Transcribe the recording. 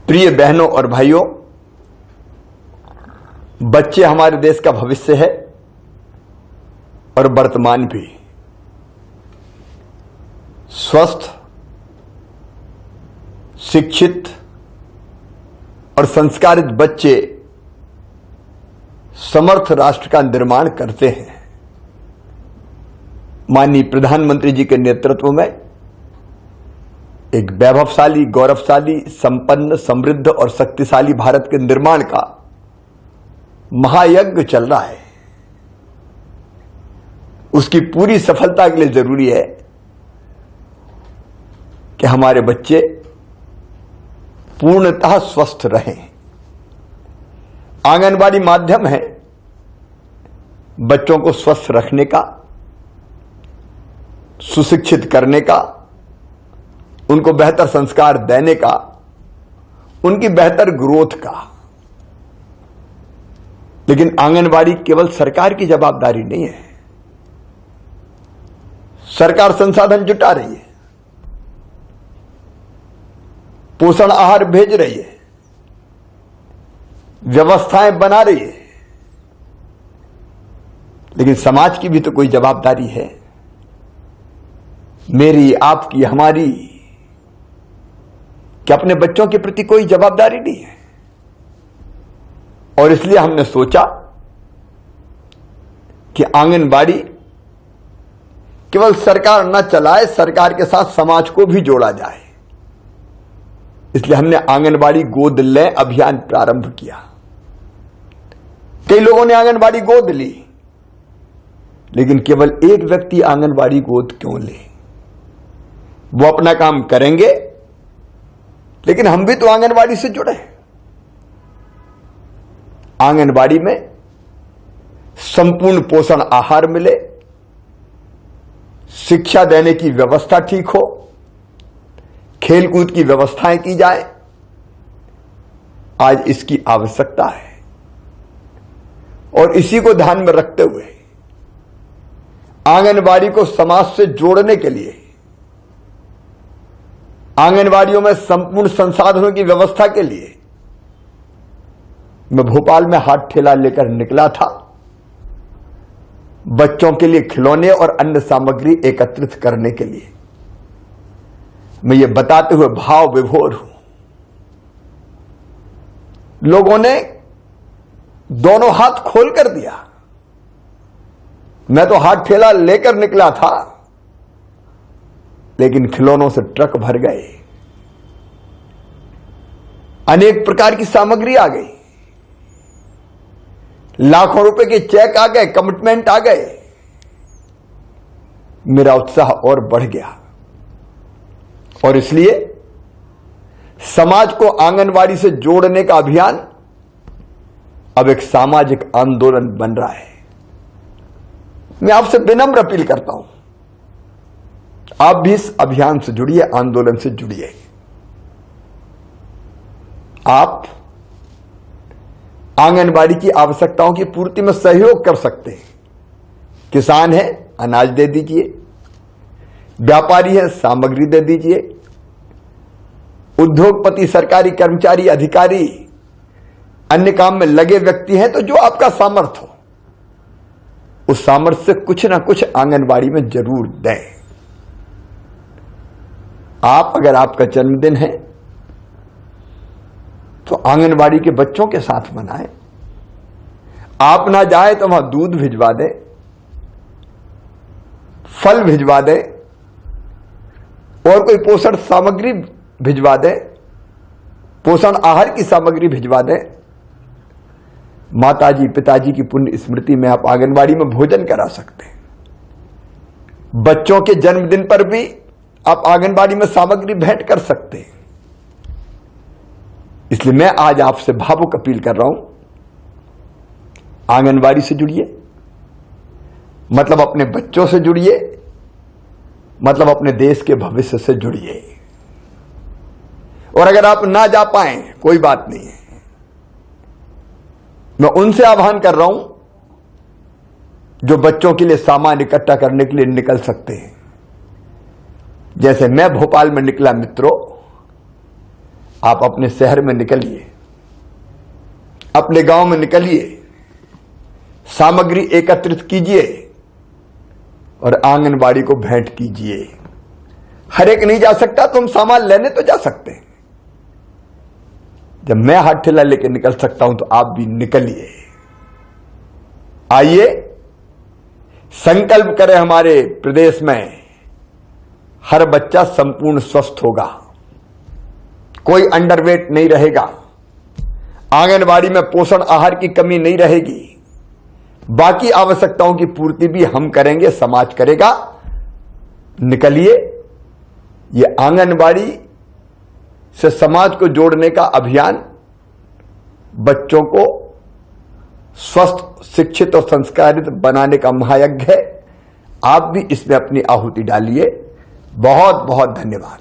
प्रिय बहनों और भाइयों, बच्चे हमारे देश का भविष्य है और वर्तमान भी। स्वस्थ, शिक्षित और संस्कारित बच्चे समर्थ राष्ट्र का निर्माण करते हैं। माननीय प्रधानमंत्री जी के नेतृत्व में एक वैभवशाली, गौरवशाली, संपन्न, समृद्ध और शक्तिशाली भारत के निर्माण का महायज्ञ चल रहा है। उसकी पूरी सफलता के लिए जरूरी है कि हमारे बच्चे पूर्णतः स्वस्थ रहें। आंगनबाड़ी माध्यम है बच्चों को स्वस्थ रखने का, सुशिक्षित करने का, उनको बेहतर संस्कार देने का, उनकी बेहतर ग्रोथ का। लेकिन आंगनबाड़ी केवल सरकार की जवाबदारी नहीं है। सरकार संसाधन जुटा रही है, पोषण आहार भेज रही है, व्यवस्थाएं बना रही है, लेकिन समाज की भी तो कोई जवाबदारी है। मेरी, आपकी, हमारी, कि अपने बच्चों के प्रति कोई जवाबदारी नहीं है। और इसलिए हमने सोचा कि आंगनबाड़ी केवल सरकार न चलाए, सरकार के साथ समाज को भी जोड़ा जाए। इसलिए हमने आंगनबाड़ी गोद लें अभियान प्रारंभ किया। कई लोगों ने आंगनबाड़ी गोद ली, लेकिन केवल एक व्यक्ति आंगनबाड़ी गोद क्यों ले? वो अपना काम करेंगे, लेकिन हम भी तो आंगनबाड़ी से जुड़े हैं। आंगनबाड़ी में संपूर्ण पोषण आहार मिले, शिक्षा देने की व्यवस्था ठीक हो, खेलकूद की व्यवस्थाएं की जाए। आज इसकी आवश्यकता है और इसी को ध्यान में रखते हुए आंगनबाड़ी को समाज से जोड़ने के लिए आंगनबाड़ियों में संपूर्ण संसाधनों की व्यवस्था के लिए मैं भोपाल में हाथ ठेला लेकर निकला था। बच्चों के लिए खिलौने और अन्य सामग्री एकत्रित करने के लिए मैं ये बताते हुए भाव विभोर हूं। लोगों ने दोनों हाथ खोल कर दिया। मैं तो हाथ ठेला लेकर निकला था, लेकिन खिलौनों से ट्रक भर गए। अनेक प्रकार की सामग्री आ गई, लाखों रुपए के चेक आ गए, कमिटमेंट आ गए। मेरा उत्साह और बढ़ गया और इसलिए समाज को आंगनबाड़ी से जोड़ने का अभियान अब एक सामाजिक आंदोलन बन रहा है। मैं आपसे विनम्र अपील करता हूं, आप भी इस अभियान से जुड़िए, आंदोलन से जुड़िए। आप आंगनबाड़ी की आवश्यकताओं की पूर्ति में सहयोग कर सकते हैं। किसान है, अनाज दे दीजिए। व्यापारी है, सामग्री दे दीजिए। उद्योगपति, सरकारी कर्मचारी, अधिकारी, अन्य काम में लगे व्यक्ति हैं, तो जो आपका सामर्थ्य हो, उस सामर्थ्य से कुछ ना कुछ आंगनबाड़ी में जरूर दें। आप, अगर आपका जन्मदिन है तो आंगनबाड़ी के बच्चों के साथ मनाएं। आप ना जाए तो वहां दूध भिजवा दें, फल भिजवा दें और कोई पोषण सामग्री भिजवा दें, पोषण आहार की सामग्री भिजवा दें। माताजी, पिताजी की पुण्य स्मृति में आप आंगनबाड़ी में भोजन करा सकते हैं। बच्चों के जन्मदिन पर भी आप आंगनबाड़ी में सामग्री भेंट कर सकते हैं। इसलिए मैं आज आपसे भावुक अपील कर रहा हूं, आंगनबाड़ी से जुड़िए, मतलब अपने बच्चों से जुड़िए, मतलब अपने देश के भविष्य से जुड़िए। और अगर आप ना जा पाए, कोई बात नहीं है, मैं उनसे आह्वान कर रहा हूं जो बच्चों के लिए सामान इकट्ठा करने के लिए निकल सकते हैं। जैसे मैं भोपाल में निकला, मित्रों, आप अपने शहर में निकलिए, अपने गांव में निकलिए, सामग्री एकत्रित कीजिए और आंगनबाड़ी को भेंट कीजिए। हर एक नहीं जा सकता, तुम सामान लेने तो जा सकते हैं। जब मैं हाथ ठेला लेके निकल सकता हूं तो आप भी निकलिए। आइए संकल्प करें, हमारे प्रदेश में हर बच्चा संपूर्ण स्वस्थ होगा, कोई अंडरवेट नहीं रहेगा, आंगनबाड़ी में पोषण आहार की कमी नहीं रहेगी, बाकी आवश्यकताओं की पूर्ति भी हम करेंगे, समाज करेगा। निकलिए, ये आंगनबाड़ी से समाज को जोड़ने का अभियान बच्चों को स्वस्थ, शिक्षित और संस्कारित बनाने का महायज्ञ है। आप भी इसमें अपनी आहुति डालिए। बहुत बहुत धन्यवाद।